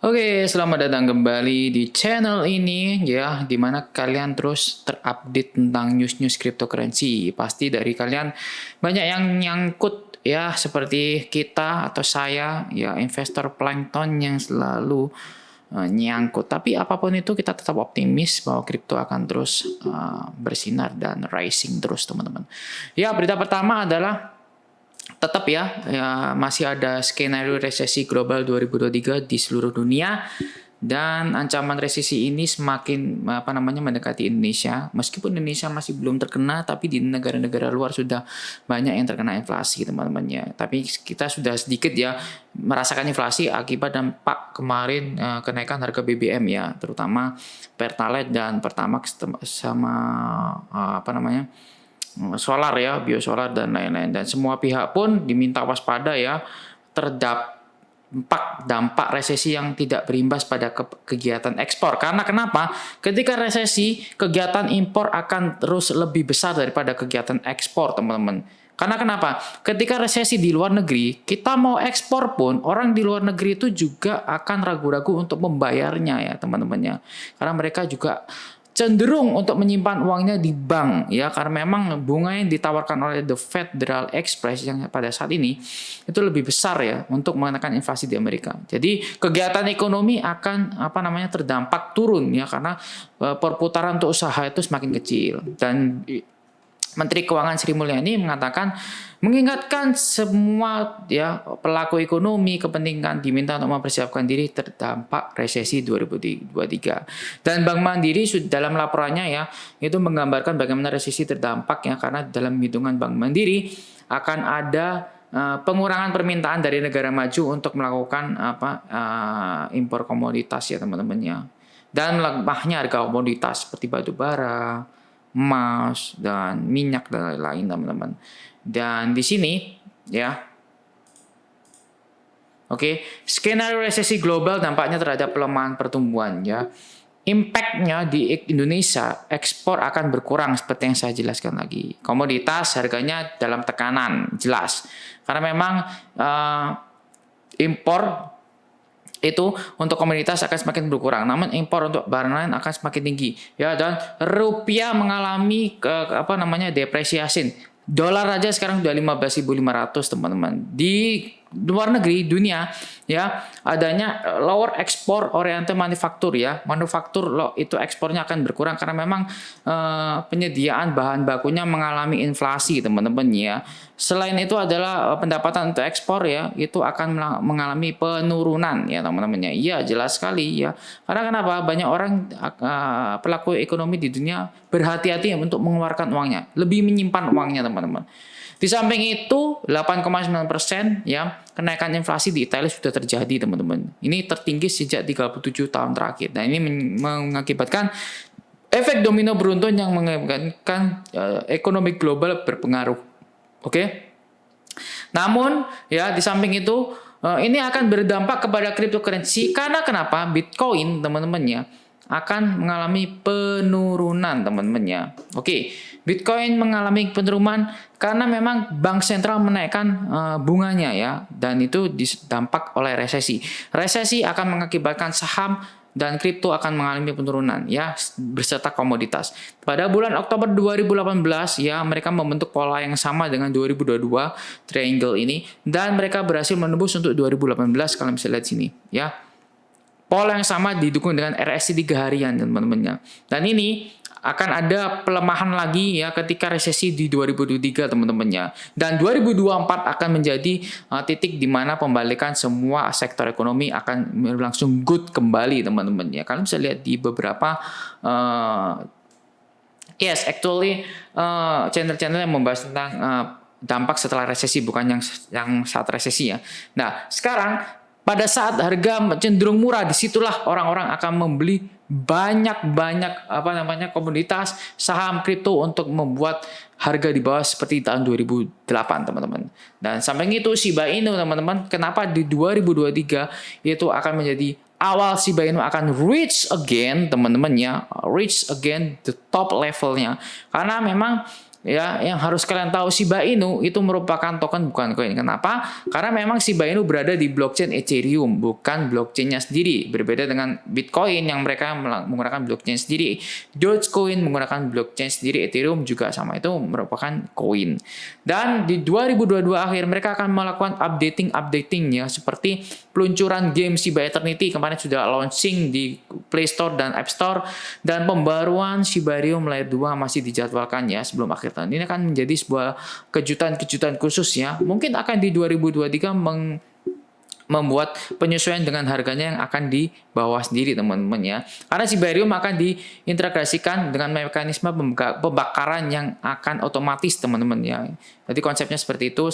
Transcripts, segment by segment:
Oke, selamat datang kembali di channel ini ya, dimana kalian terus terupdate tentang news-news cryptocurrency. Pasti dari kalian banyak yang nyangkut ya, seperti kita atau saya ya, investor plankton yang selalu nyangkut. Tapi apapun itu kita tetap optimis bahwa kripto akan terus bersinar dan rising terus teman-teman. Ya, berita pertama adalah tetap ya masih ada skenario resesi global 2023 di seluruh dunia dan ancaman resesi ini semakin mendekati Indonesia. Meskipun Indonesia masih belum terkena, tapi di negara-negara luar sudah banyak yang terkena inflasi teman-teman ya. Tapi kita sudah sedikit ya merasakan inflasi akibat dampak kemarin kenaikan harga BBM ya, terutama Pertalite dan Pertamax sama solar ya, biosolar dan lain-lain. Dan semua pihak pun diminta waspada ya terhadap dampak resesi yang tidak berimbas pada kegiatan ekspor. Karena kenapa? Ketika resesi, kegiatan impor akan terus lebih besar daripada kegiatan ekspor, teman-teman. Karena kenapa? Ketika resesi di luar negeri, kita mau ekspor pun, orang di luar negeri itu juga akan ragu-ragu untuk membayarnya ya, teman-temannya. Karena mereka juga cenderung untuk menyimpan uangnya di bank ya, karena memang bunga yang ditawarkan oleh The Federal Express yang pada saat ini itu lebih besar ya untuk menekan inflasi di Amerika. Jadi kegiatan ekonomi akan terdampak turun ya, karena perputaran untuk usaha itu semakin kecil. Dan Menteri Keuangan Sri Mulyani mengatakan, mengingatkan semua ya pelaku ekonomi kepentingan diminta untuk mempersiapkan diri terdampak resesi 2023. Dan Bank Mandiri dalam laporannya ya itu menggambarkan bagaimana resesi terdampak ya, karena dalam hitungan Bank Mandiri akan ada pengurangan permintaan dari negara maju untuk melakukan impor komoditas ya teman-teman ya. Dan melemahnya harga komoditas seperti batu bara, emas, dan minyak dan lain-lain teman-teman. Dan di sini ya, skenario resesi global dampaknya terhadap pelemahan pertumbuhan ya. Impact-nya di Indonesia, ekspor akan berkurang seperti yang saya jelaskan lagi. Komoditas harganya dalam tekanan, jelas. Karena memang impor itu untuk komoditas akan semakin berkurang, namun impor untuk barang lain akan semakin tinggi ya, dan rupiah mengalami depresiasi. Dolar aja sekarang udah 15.500 teman-teman. Di luar negeri dunia ya, adanya lower export oriented manufaktur ya, manufaktur itu ekspornya akan berkurang karena memang penyediaan bahan bakunya mengalami inflasi teman-teman ya. Selain itu adalah pendapatan untuk ekspor ya, itu akan mengalami penurunan ya teman-teman ya. Iya, jelas sekali ya. Karena kenapa? Banyak orang pelaku ekonomi di dunia berhati-hati untuk mengeluarkan uangnya, lebih menyimpan uangnya teman-teman. Di samping itu 8,9% ya kenaikan inflasi di Italia sudah terjadi teman-teman. Ini tertinggi sejak 37 tahun terakhir. Nah, ini mengakibatkan efek domino beruntun yang mengakibatkan ekonomi global berpengaruh. Namun ya di samping itu ini akan berdampak kepada cryptocurrency. Karena kenapa? Bitcoin teman-teman ya akan mengalami penurunan teman-teman ya. Bitcoin mengalami penurunan karena memang bank sentral menaikkan bunganya ya, dan itu dampak oleh resesi. Resesi akan mengakibatkan saham dan kripto akan mengalami penurunan ya, beserta komoditas. Pada bulan Oktober 2018 ya, mereka membentuk pola yang sama dengan 2022 triangle ini, dan mereka berhasil menembus untuk 2018 kalau bisa lihat sini ya. Pola yang sama didukung dengan RSI 3 harian teman-teman. Dan ini akan ada pelemahan lagi ya ketika resesi di 2023 teman-teman ya. Dan 2024 akan menjadi titik di mana pembalikan semua sektor ekonomi akan berlangsung good kembali teman-teman ya. Kalian bisa lihat di beberapa channel-channel yang membahas tentang dampak setelah resesi, bukan yang saat resesi ya. Nah, sekarang pada saat harga cenderung murah, disitulah orang-orang akan membeli banyak komoditas saham kripto untuk membuat harga di bawah seperti tahun 2008 teman-teman. Dan samping itu Shiba Inu teman-teman, kenapa di 2023 itu akan menjadi awal Shiba Inu akan reach again teman-teman ya, reach again the top levelnya, karena memang ya yang harus kalian tahu, Shiba Inu itu merupakan token bukan koin. Kenapa? Karena memang Shiba Inu berada di blockchain Ethereum, bukan blockchainnya sendiri. Berbeda dengan Bitcoin yang mereka menggunakan blockchain sendiri, Dogecoin menggunakan blockchain sendiri, Ethereum juga sama, itu merupakan koin. Dan di 2022 akhir mereka akan melakukan updating ya, seperti peluncuran game Shiba Eternity kemarin sudah launching di Play Store dan App Store, dan pembaruan Shibarium Layer 2 masih dijadwalkan ya sebelum akhir tahun. Ini akan menjadi sebuah kejutan-kejutan khusus ya. Mungkin akan di 2023 membuat penyesuaian dengan harganya yang akan di bawah sendiri teman-teman ya. Karena Shibarium akan diintegrasikan dengan mekanisme pembakaran yang akan otomatis teman-teman ya. Jadi konsepnya seperti itu.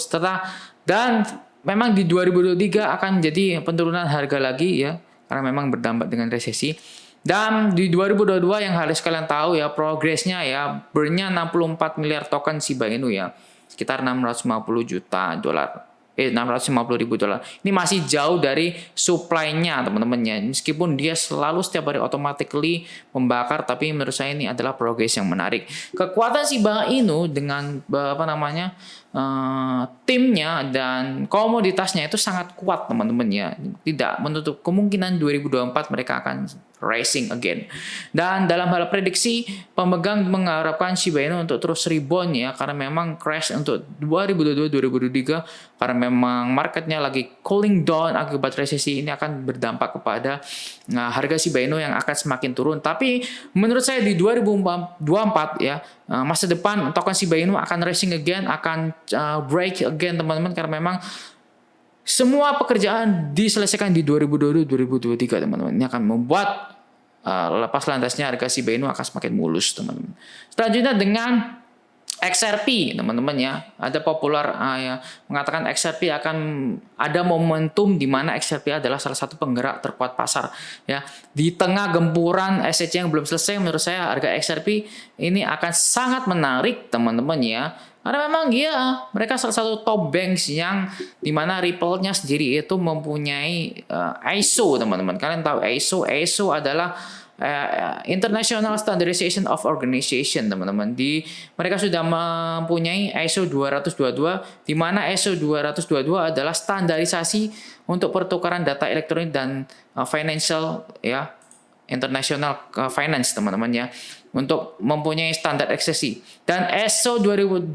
Dan memang di 2023 akan menjadi penurunan harga lagi ya, karena memang berdampak dengan resesi. Dan di 2022 yang harus kalian tahu ya, progresnya ya, burn-nya 64 miliar token Shiba Inu ya, sekitar 650 juta dolar. 650 ribu dolar. Ini masih jauh dari supply-nya teman-teman ya. Meskipun dia selalu setiap hari automatically membakar, tapi menurut saya ini adalah progres yang menarik. Kekuatan Shiba Inu dengan timnya dan komoditasnya itu sangat kuat teman-teman ya. Tidak menutup kemungkinan 2024 mereka akan rising again. Dan dalam hal prediksi, pemegang mengharapkan Shiba Inu untuk terus rebound ya, karena memang crash untuk 2022-2023 karena memang marketnya lagi cooling down akibat resesi. Ini akan berdampak kepada harga Shiba Inu yang akan semakin turun. Tapi menurut saya di 2024 ya, masa depan token Shiba Inu akan rising again, akan break again teman-teman, karena memang semua pekerjaan diselesaikan di 2022-2023 teman-teman. Ini akan membuat lepas lantasnya harga Shiba Inu akan semakin mulus teman-teman. Selanjutnya dengan XRP teman-teman ya, ada populer ya, mengatakan XRP akan ada momentum di mana XRP adalah salah satu penggerak terkuat pasar ya. Di tengah gempuran SEC yang belum selesai, menurut saya harga XRP ini akan sangat menarik teman-teman ya. Karena memang ya, mereka salah satu top banks yang dimana Ripple-nya sendiri itu mempunyai ISO teman-teman. Kalian tahu ISO adalah International Standardization of Organization teman-teman. Mereka sudah mempunyai ISO 222, di mana ISO 222 adalah standarisasi untuk pertukaran data elektronik dan financial ya, international finance teman-teman ya, untuk mempunyai standar eksesi. Dan ISO 222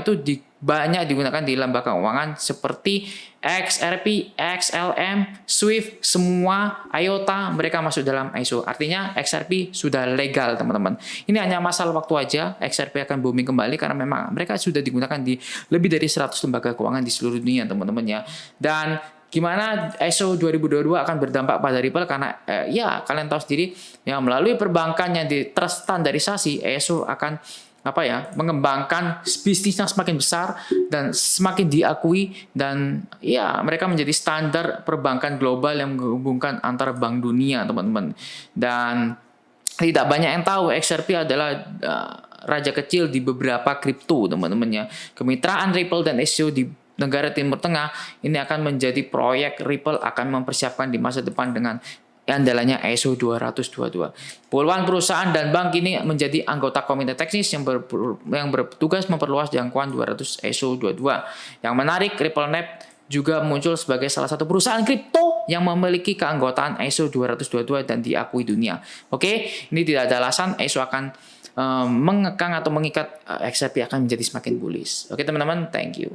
itu banyak digunakan di lembaga keuangan seperti XRP, XLM, Swift, semua IOTA mereka masuk dalam ISO. Artinya XRP sudah legal teman-teman. Ini hanya masalah waktu aja, XRP akan booming kembali karena memang mereka sudah digunakan di lebih dari 100 lembaga keuangan di seluruh dunia teman-teman ya. Dan gimana ISO 2022 akan berdampak pada Ripple, karena ya kalian tahu sendiri ya, melalui perbankan yang terstandarisasi, ISO akan mengembangkan bisnisnya semakin besar dan semakin diakui, dan ya mereka menjadi standar perbankan global yang menghubungkan antar bank dunia teman-teman. Dan tidak banyak yang tahu XRP adalah raja kecil di beberapa kripto teman-teman ya. Kemitraan Ripple dan ISO di negara Timur Tengah ini akan menjadi proyek Ripple akan mempersiapkan di masa depan dengan andalannya ISO 222. Puluhan perusahaan dan bank ini menjadi anggota komite teknis yang bertugas memperluas jangkauan 200 ISO 22. Yang menarik, RippleNet juga muncul sebagai salah satu perusahaan kripto yang memiliki keanggotaan ISO 222 dan diakui dunia. Oke, ini tidak ada alasan ISO akan mengekang atau mengikat XRP akan menjadi semakin bullish. Oke teman-teman, thank you.